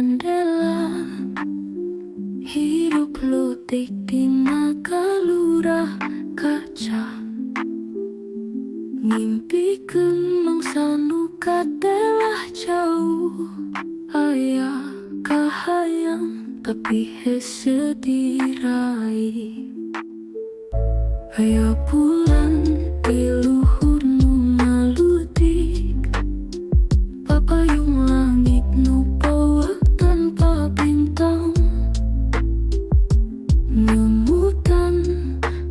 jendela, hidup lutik di nakalura kaca. Mimpi mangsa katelah jauh, ayah kahayang tapi hese dirai. Ayah bulan di luhurmu maludik, papayung langit nu bawa tanpa bintang. Ngemutan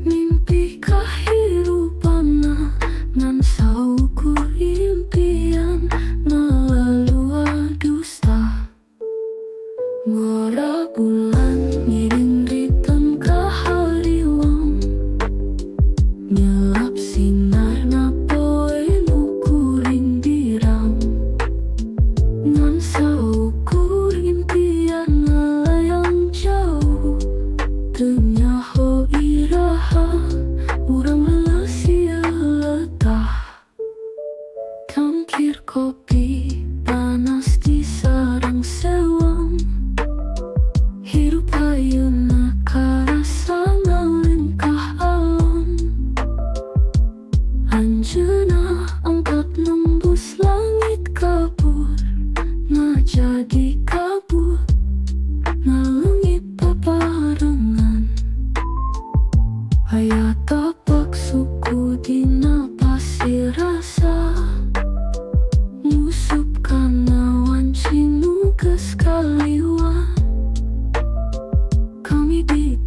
mimpi kahirupana nan saukur impian melalui dusta. Ngora bulan ngiring ritem kahaliwang, nyelap sinar na poe nukuring dirang. Ngan saukur impian melayang jauh, tenyaho iraha urang sia letah. Tangkir kopi panas di sarang sewang, hirup ayeuna karasa ngalengkah alon. Anjeunna angkat nembus langit kabur, ngajadi kabut ngalengit paparengan. Aya tapak suku dina pasir rasa, musup kana wanci nu geus kaliwat. Kami di